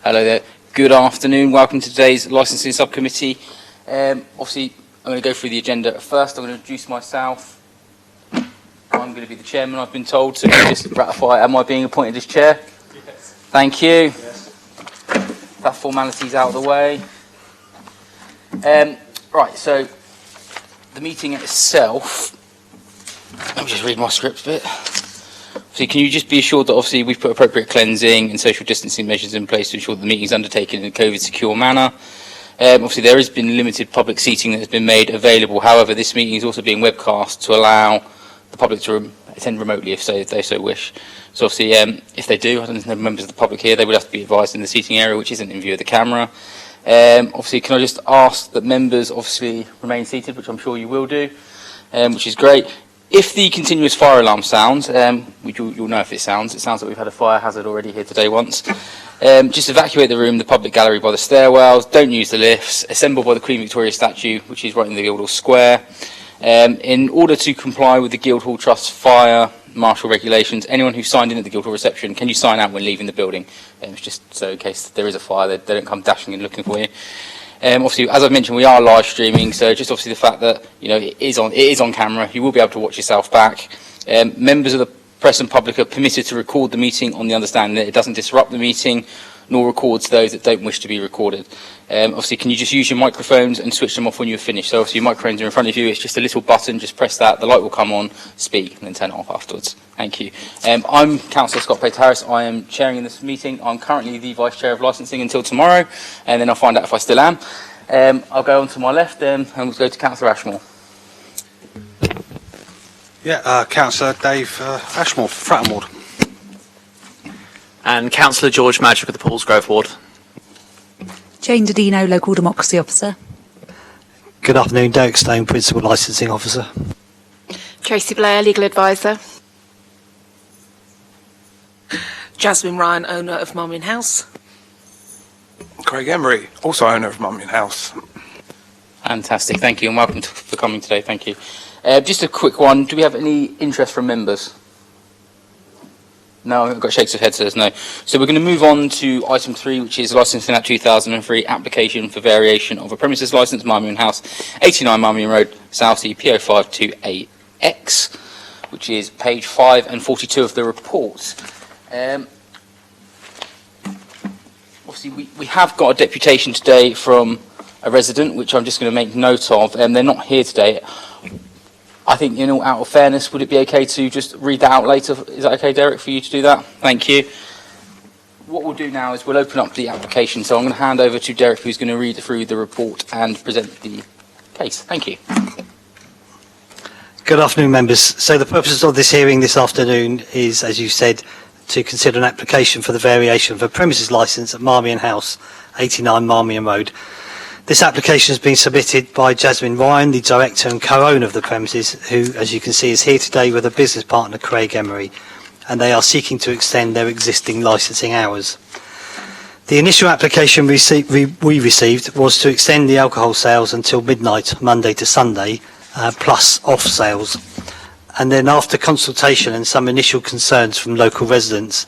Hello there. Good afternoon. Welcome to today's Licensing Sub Committee. Obviously, I'm going to go through the agenda first. I'm going to introduce myself. I'm going to be the chairman, I've been told, so just ratify, am I being appointed as chair? Yes. Thank you. Yes. That formality's out of the way. Right, so the meeting itself, let me just read my script a bit. So can you just be assured that obviously we've put appropriate cleansing and social distancing measures in place to ensure that the meeting is undertaken in a COVID-secure manner. Obviously there has been limited public seating that has been made available. However, this meeting is also being webcast to allow the public to attend remotely if they so wish. So obviously if they do, I don't know if there are members of the public here, they would have to be advised in the seating area, which isn't in view of the camera. Obviously, can I just ask that members obviously remain seated, which I'm sure you will do, which is great. If the continuous fire alarm sounds, you'll know if it sounds like we've had a fire hazard already here today once. Just evacuate the room, the public gallery by the stairwells, don't use the lifts, assemble by the Queen Victoria statue, which is right in the Guildhall Square. In order to comply with the Guildhall Trust fire marshal regulations, anyone who signed in at the Guildhall reception, can you sign out when leaving the building? It's just so in case there is a fire, they don't come dashing in looking for you. Obviously, as I've mentioned, we are live streaming, so just obviously the fact that it is on camera, you will be able to watch yourself back. Members of the press and public are permitted to record the meeting on the understanding that it doesn't disrupt the meeting, nor records those that don't wish to be recorded. Obviously, can you just use your microphones and switch them off when you're finished? So obviously your microphones are in front of you, it's just a little button, just press that, the light will come on, speak, and then turn it off afterwards. Thank you. I'm Councillor Scott Pate-Harris, I am chairing this meeting. I'm currently the Vice Chair of Licensing until tomorrow, and then I'll find out if I still am. I'll go on to my left and we'll go to Councillor Ashmore. Yeah, Councillor Dave Ashmore, Fratton Ward. And Councillor George Magic of the Paulsgrove Ward. Jane Dodino, Local Democracy Officer. Good afternoon, Derek Stone, Principal Licensing Officer. Tracy Blair, Legal Advisor. Jasmine Ryan, owner of Marmion House. Craig Emery, also owner of Marmion House. Fantastic, thank you, and welcome for coming today, thank you. Just a quick one, do we have any interest from members? No, I've got shakes of head, says no. So we're going to move on to item 3, which is Licensing Act 2003, application for variation of a premises licence, Marmion House, 89 Marmion Road, Southsea, PO52AX, which is page 5 and 42 of the report. Obviously, we have got a deputation today from a resident, which I'm just going to make note of. They're not here today. I think, out of fairness, would it be okay to just read that out later? Is that okay, Derek, for you to do that? Thank you. What we'll do now is we'll open up the application. So I'm going to hand over to Derek, who's going to read through the report and present the case. Thank you. Good afternoon, members. So the purpose of this hearing this afternoon is, as you said, to consider an application for the variation of a premises licence at Marmion House, 89 Marmion Road. This application has been submitted by Jasmine Ryan, the director and co-owner of the premises, who, as you can see, is here today with a business partner, Craig Emery, and they are seeking to extend their existing licensing hours. The initial application we received was to extend the alcohol sales until midnight, Monday to Sunday, plus off sales. And then after consultation and some initial concerns from local residents,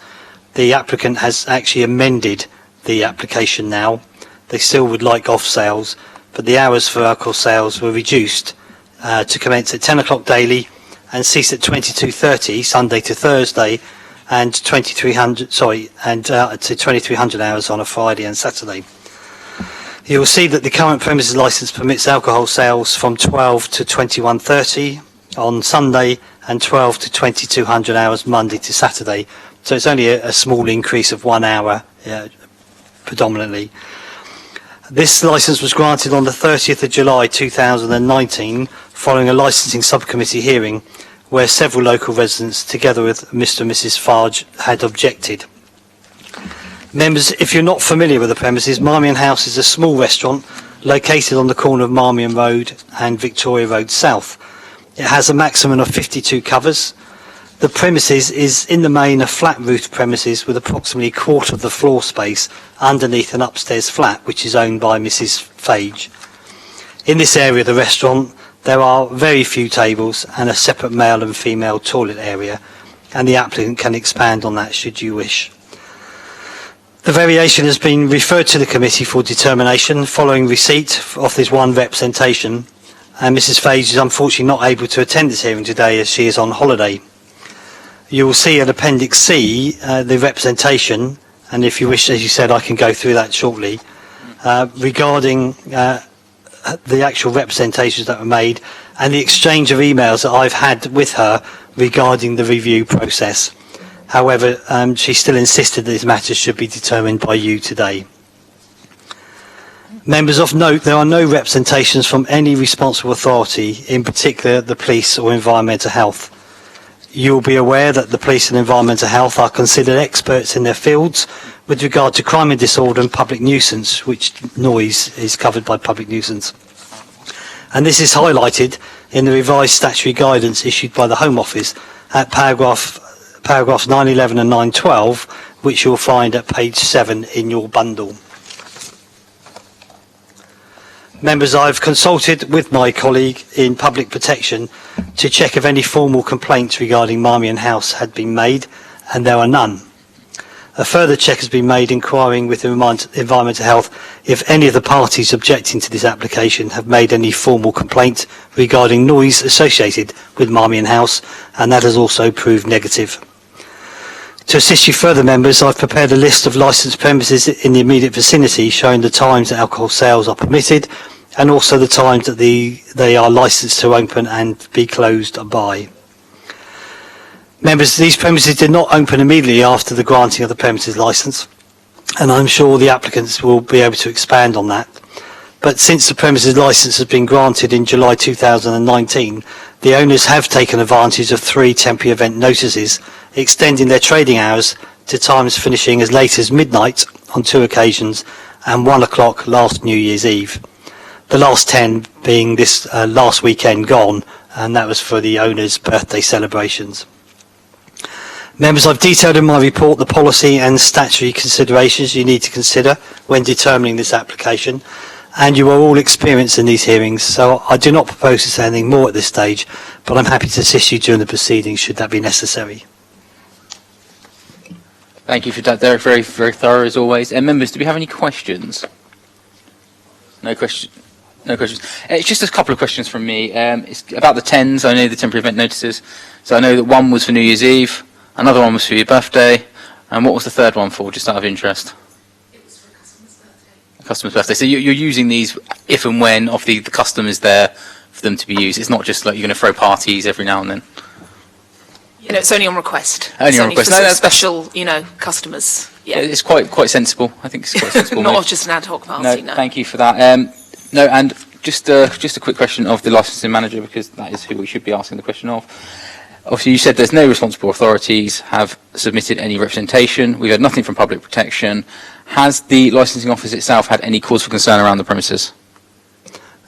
the applicant has actually amended the application now. They still would like off sales, but the hours for alcohol sales were reduced to commence at 10 o'clock daily and cease at 22:30 Sunday to Thursday, and to 2300 hours on a Friday and Saturday. You will see that the current premises licence permits alcohol sales from 12 to 21:30 on Sunday and 12 to 2200 hours Monday to Saturday. So it's only a small increase of 1 hour predominantly. This licence was granted on the 30th of July 2019 following a licensing subcommittee hearing where several local residents, together with Mr and Mrs Farge, had objected. Members, if you're not familiar with the premises, Marmion House is a small restaurant located on the corner of Marmion Road and Victoria Road South. It has a maximum of 52 covers. The premises is in the main a flat roof premises with approximately a quarter of the floor space underneath an upstairs flat which is owned by Mrs Fage. In this area of the restaurant there are very few tables and a separate male and female toilet area, and the applicant can expand on that should you wish. The variation has been referred to the committee for determination following receipt of this one representation, and Mrs. Fage is unfortunately not able to attend this hearing today as she is on holiday. You will see at Appendix C the representation, and if you wish, as you said, I can go through that shortly, regarding the actual representations that were made and the exchange of emails that I've had with her regarding the review process. However, she still insisted that these matters should be determined by you today. Members of note, there are no representations from any responsible authority, in particular the police or environmental health. You will be aware that the police and environmental health are considered experts in their fields with regard to crime and disorder and public nuisance, which noise is covered by public nuisance. And this is highlighted in the revised statutory guidance issued by the Home Office at paragraphs 911 and 912, which you'll find at page 7 in your bundle. Members, I've consulted with my colleague in public protection to check if any formal complaints regarding Marmion House had been made, and there are none. A further check has been made inquiring with environmental health if any of the parties objecting to this application have made any formal complaint regarding noise associated with Marmion House, and that has also proved negative. To assist you further, members, I've prepared a list of licensed premises in the immediate vicinity showing the times that alcohol sales are permitted and also the times that they are licensed to open and be closed by. Members, these premises did not open immediately after the granting of the premises licence, and I'm sure the applicants will be able to expand on that. But since the premises licence has been granted in July 2019, the owners have taken advantage of 3 temporary event notices, extending their trading hours to times finishing as late as midnight on 2 occasions and 1 o'clock last New Year's Eve. The last 10 being this last weekend gone, and that was for the owners' birthday celebrations. Members, I've detailed in my report the policy and statutory considerations you need to consider when determining this application, and you are all experienced in these hearings, so I do not propose to say anything more at this stage, but I'm happy to assist you during the proceedings should that be necessary. Thank you for that, Derek. Very, very thorough as always. And members, do we have any questions? No questions. No questions. It's just a couple of questions from me. It's about the 10s. I know the temporary event notices. So I know that one was for New Year's Eve, another one was for your birthday, and what was the third one for, just out of interest? It was for a customer's birthday. A customer's birthday. So you're using these if and when the customer is there for them to be used. It's not just like you're going to throw parties every now and then. You know, it's only on request. Only It's on request. For No, sort of that's special, customers. Yeah. It's quite sensible. I think it's quite sensible. Not move. just an ad hoc party, no. Thank you for that. No, and just a quick question of the licensing manager, because that is who we should be asking the question of. Obviously, you said there's no responsible authorities have submitted any representation. We've had nothing from public protection. Has the licensing office itself had any cause for concern around the premises?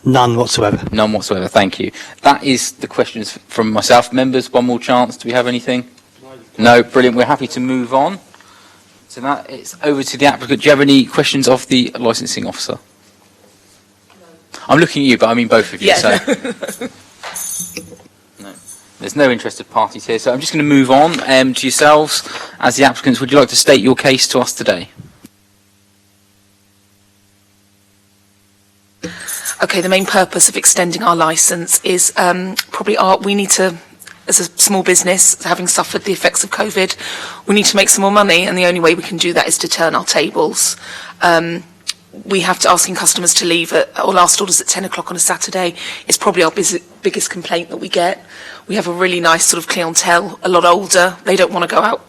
None whatsoever. None whatsoever. Thank you. That is the questions from myself. Members, one more chance. Do we have anything? No. Brilliant. We're happy to move on. So that it's over to the applicant. Do you have any questions of the licensing officer? I'm looking at you, but I mean both of you. Yeah. So. No. There's no interested parties here, so I'm just going to move on to yourselves as the applicants. Would you like to state your case to us today? Okay, the main purpose of extending our licence is we need to, as a small business, having suffered the effects of COVID, we need to make some more money, and the only way we can do that is to turn our tables. We have to asking customers to leave or last orders at 10 o'clock on a Saturday is probably our biggest complaint that we get. We have a really nice sort of clientele, a lot older. They don't want to go out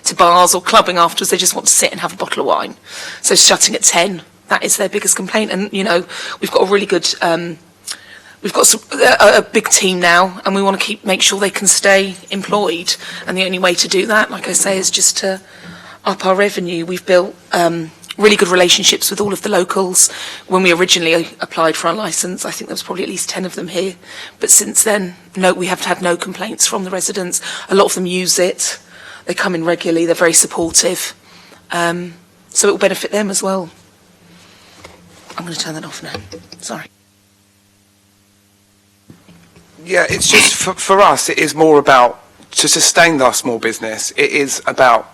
to bars or clubbing afterwards. They just want to sit and have a bottle of wine. So shutting at 10, that is their biggest complaint. And, we've got a really good, we've got a big team now, and we want to make sure they can stay employed. And the only way to do that, like I say, is just to up our revenue. We've built really good relationships with all of the locals. When we originally applied for our licence, I think there was probably at least 10 of them here. But since then, no, we have had no complaints from the residents. A lot of them use it. They come in regularly. They're very supportive. So it will benefit them as well. I'm going to turn that off now. Sorry. Yeah, it's just for us, it is more about to sustain our small business. It is about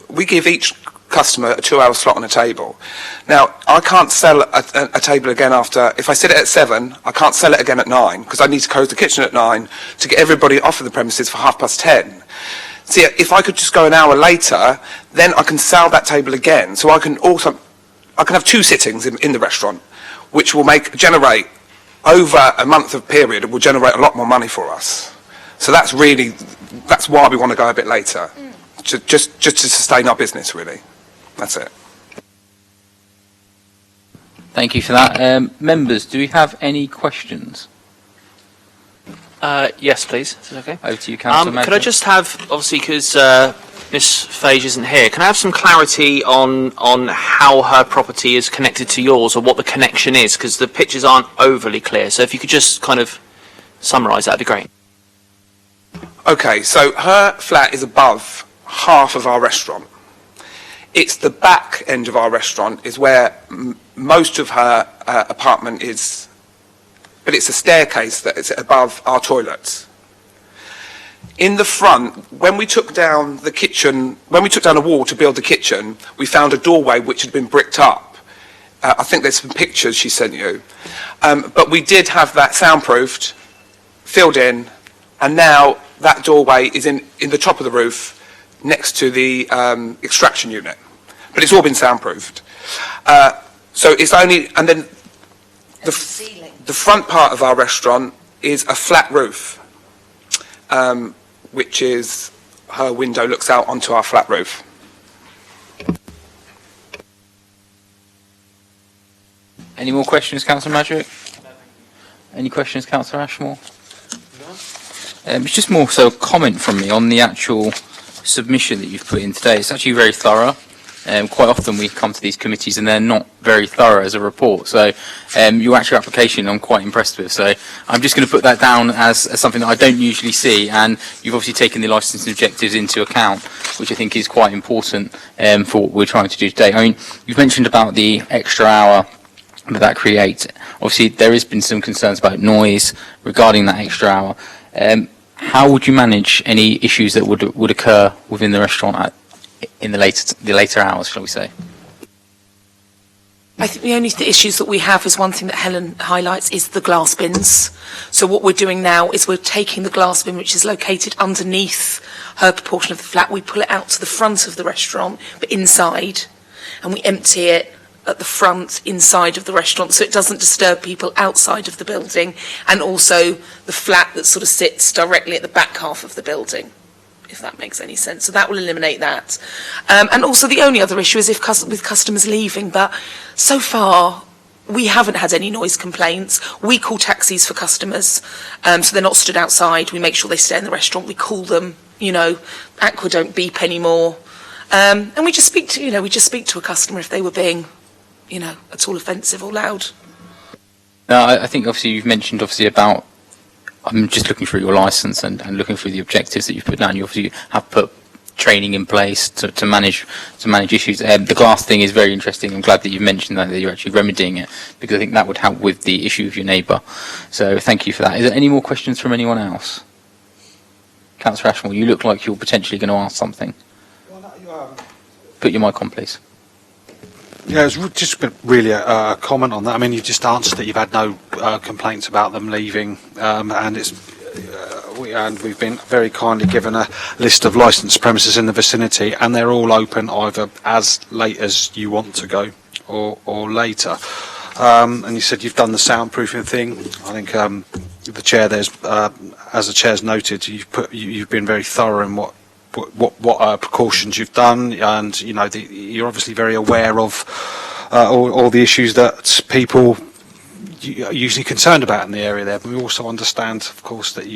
we give each customer a 2-hour slot on a table. Now, I can't sell a table again after, if I sit it at 7, I can't sell it again at 9, because I need to close the kitchen at 9 to get everybody off of the premises for 10:30. See, if I could just go an hour later, then I can sell that table again. So I can have 2 sittings in the restaurant, which will generate over a month of period. It will generate a lot more money for us. So that's why we want to go a bit later, just to sustain our business, really. That's it. Thank you for that. Members, do we have any questions? Yes, please. Is that okay? Over to you, Councillor Could I just have, obviously, because Miss Fage isn't here, can I have some clarity on how her property is connected to yours, or what the connection is? Because the pictures aren't overly clear. So if you could just kind of summarise, that'd be great. Okay, so her flat is above half of our restaurant. It's the back end of our restaurant is where most of her apartment is, but it's a staircase that is above our toilets. In the front, when we took down the kitchen, when we took down a wall to build the kitchen, we found a doorway which had been bricked up. I think there's some pictures she sent you. But we did have that soundproofed, filled in, and now that doorway is in the top of the roof next to the extraction unit. But it's all been soundproofed. So it's only, and then the front part of our restaurant is a flat roof, which is, her window looks out onto our flat roof. Any more questions, Councillor Madrick? Any questions, Councillor Ashmore? It's just more so a comment from me on the actual submission that you've put in today. It's actually very thorough. Quite often we come to these committees and they're not very thorough as a report. So your actual application I'm quite impressed with. So I'm just going to put that down as something that I don't usually see. And you've obviously taken the licensing objectives into account, which I think is quite important for what we're trying to do today. I mean, you've mentioned about the extra hour that creates. Obviously, there has been some concerns about noise regarding that extra hour. How would you manage any issues that would occur within the restaurant in the later hours, shall we say? I think the only issues that we have is one thing that Helen highlights is the glass bins. So what we're doing now is we're taking the glass bin, which is located underneath her proportion of the flat, we pull it out to the front of the restaurant, but inside, and we empty it at the front inside of the restaurant so it doesn't disturb people outside of the building, and also the flat that sort of sits directly at the back half of the building, if that makes any sense. So that will eliminate that. And also the only other issue is with customers leaving, but so far we haven't had any noise complaints. We call taxis for customers, so they're not stood outside. We make sure they stay in the restaurant. We call them, Aqua don't beep anymore. And we just speak to a customer if they were being, at all offensive or loud. Now, I think obviously you've mentioned about, I'm just looking through your licence and looking through the objectives that you've put down. You obviously have put training in place to manage issues. The glass thing is very interesting. I'm glad that you've mentioned that you're actually remedying it, because I think that would help with the issue of your neighbour. So thank you for that. Is there any more questions from anyone else? Councillor Ashmore, you look like you're potentially going to ask something. Put your mic on, please. Yeah, it's just really a comment on that. I mean, you've just answered that you've had no complaints about them leaving, and we've been very kindly given a list of licensed premises in the vicinity, and they're all open either as late as you want to go or later. And you said you've done the soundproofing thing. I think the chair there's, as the chair's noted, you've been very thorough in what precautions you've done, and you're obviously very aware of all the issues that people are usually concerned about in the area there. But we also understand, of course, that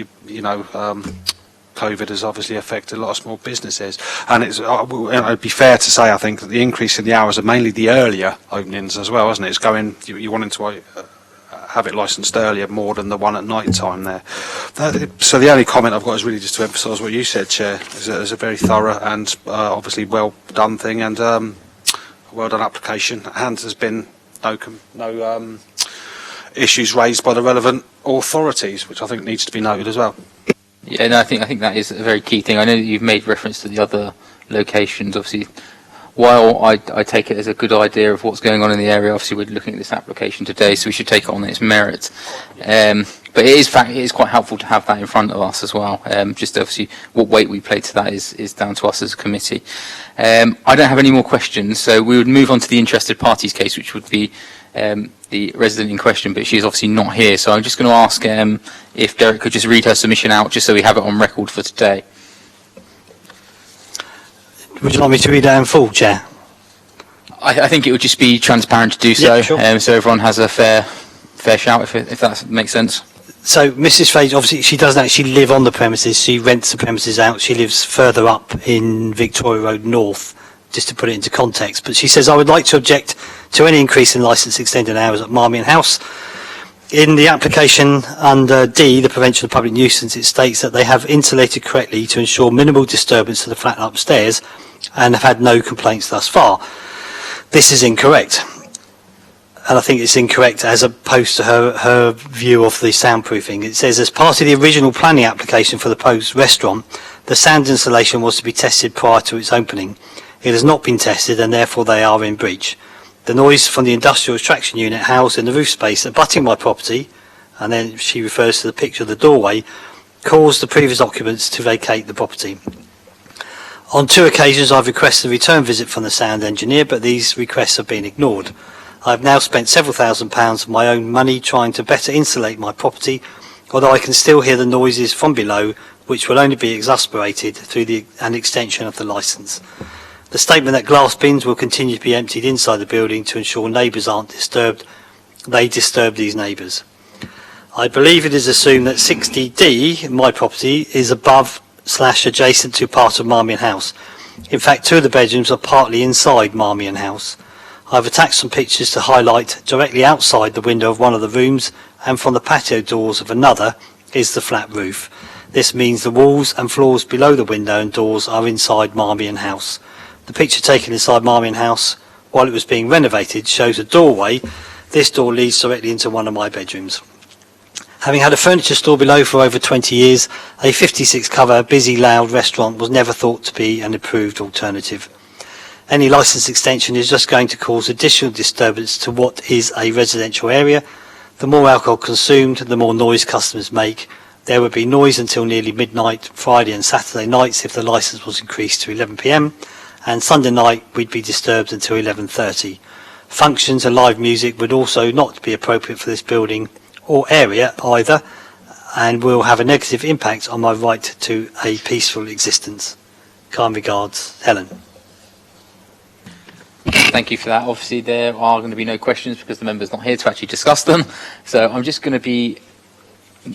COVID has obviously affected a lot of small businesses, and it'd be fair to say, I think, that the increase in the hours are mainly the earlier openings as well, isn't it? It's going, you wanting to have it licensed earlier more than the one at night time there. So the only comment I've got is really just to emphasise what you said, Chair. It's a very thorough and obviously well done thing, and a well done application, and there's been no issues raised by the relevant authorities, which I think needs to be noted as well. Yeah, no, I think that is a very key thing. I know that you've made reference to the other locations. Obviously, while I take it as a good idea of what's going on in the area, obviously we're looking at this application today, so we should take it on its merit. But it is quite helpful to have that in front of us as well. Just obviously what weight we play to that is down to us as a committee. I don't have any more questions, so we would move on to the interested parties case, which would be the resident in question, but she's obviously not here. So I'm just going to ask if Derek could just read her submission out, just so we have it on record for today. Would you like me to read that in full, Chair? I think it would just be transparent to do so, Yeah, sure. so everyone has a fair shout, if that makes sense. So Mrs. Fage, obviously she doesn't actually live on the premises, she rents the premises out. She lives further up in Victoria Road North, just to put it into context. But she says, I would like to object to any increase in licence extended hours at Marmion House. In the application under D, the prevention of public nuisance, it states that they have insulated correctly to ensure minimal disturbance to the flat upstairs and have had no complaints thus far. This is incorrect. And I think it's incorrect as opposed to her view of the soundproofing. It says, as part of the original planning application for the proposed restaurant, the sound insulation was to be tested prior to its opening. It has not been tested and therefore they are in breach. The noise from the industrial extraction unit housed in the roof space abutting my property, and then she refers to the picture of the doorway, caused the previous occupants to vacate the property. On 2 occasions I've requested a return visit from the sound engineer, but these requests have been ignored. I've now spent several £1000s of my own money trying to better insulate my property, although I can still hear the noises from below, which will only be exasperated through an extension of the licence. The statement that glass bins will continue to be emptied inside the building to ensure neighbours aren't disturbed, they disturb these neighbours. I believe it is assumed that 60D, my property, is above/adjacent to part of Marmion House. In fact, 2 of the bedrooms are partly inside Marmion House. I've attached some pictures to highlight directly outside the window of one of the rooms, and from the patio doors of another is the flat roof. This means the walls and floors below the window and doors are inside Marmion House. The picture taken inside Marmion House while it was being renovated shows a doorway. This door leads directly into one of my bedrooms. Having had a furniture store below for over 20 years, a 56 cover, busy, loud restaurant was never thought to be an approved alternative. Any licence extension is just going to cause additional disturbance to what is a residential area. The more alcohol consumed, the more noise customers make. There would be noise until nearly midnight, Friday and Saturday nights if the licence was increased to 11 p.m, and Sunday night we'd be disturbed until 11:30. Functions and live music would also not be appropriate for this building or area either, and will have a negative impact on my right to a peaceful existence. Kind regards, Helen. Thank you for that. Obviously, there are going to be no questions because the member's not here to actually discuss them. So I'm just going to be.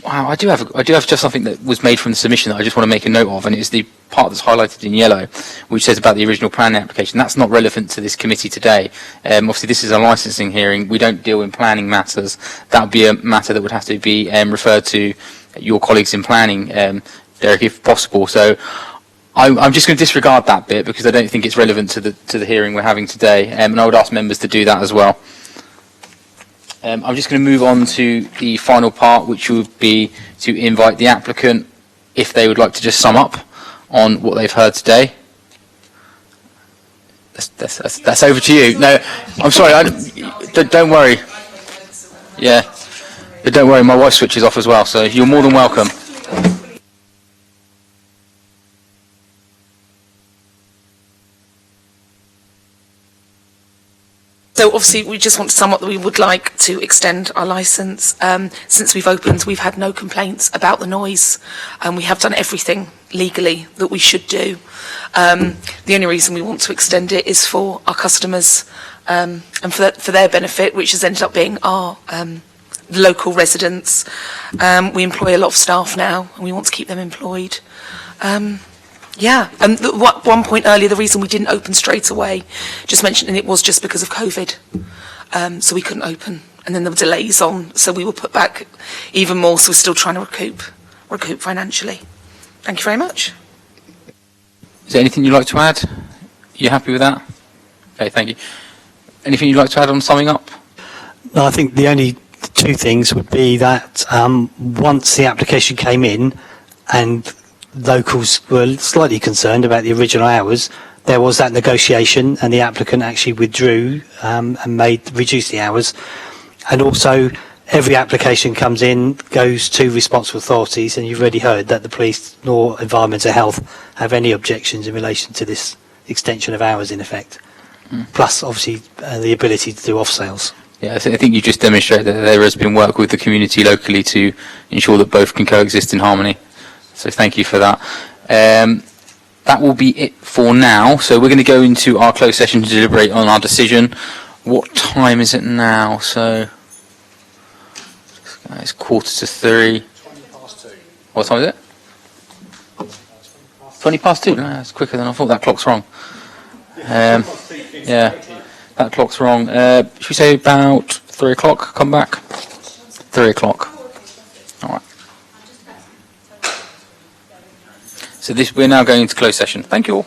Wow, I do have just something that was made from the submission that I just want to make a note of, and it's the part that's highlighted in yellow, which says about the original planning application. That's not relevant to this committee today. Obviously, this is a licensing hearing. We don't deal in planning matters. That would be a matter that would have to be referred to your colleagues in planning, Derek, if possible. So I'm just going to disregard that bit because I don't think it's relevant to the hearing we're having today, and I would ask members to do that as well. I'm just going to move on to the final part, which would be to invite the applicant, if they would like to just sum up on what they've heard today. That's over to you. No, I'm sorry. Don't worry. Yeah, but don't worry. My wife switches off as well, so you're more than welcome. So obviously we just want to sum up that we would like to extend our licence. Since we've opened, we've had no complaints about the noise, and we have done everything legally that we should do. The only reason we want to extend it is for our customers and for their benefit, which has ended up being our local residents. We employ a lot of staff now, and we want to keep them employed. Yeah, and one point earlier, the reason we didn't open straight away, just mentioning it was just because of COVID, so we couldn't open, and then there were delays on, so we were put back even more, so we're still trying to recoup financially. Thank you very much. Is there anything you'd like to add? You happy with that? Okay, thank you. Anything you'd like to add on summing up? No, I think the only 2 things would be that once the application came in and locals were slightly concerned about the original hours, there was that negotiation, and the applicant actually withdrew and reduced the hours. And also, every application comes in, goes to responsible authorities, and you've already heard that the police nor environmental health have any objections in relation to this extension of hours in effect. Plus, obviously, the ability to do off sales. Yeah, I think you just demonstrated that there has been work with the community locally to ensure that both can coexist in harmony. So thank you for that. That will be it for now. So we're going to go into our closed session to deliberate on our decision. What time is it now? So it's 2:45. What time is it? 20 past 2. No, it's quicker than I thought. That clock's wrong. Yeah, that clock's wrong. Should we say about 3 o'clock? Come back. 3 o'clock. All right. So we're now going into closed session. Thank you all.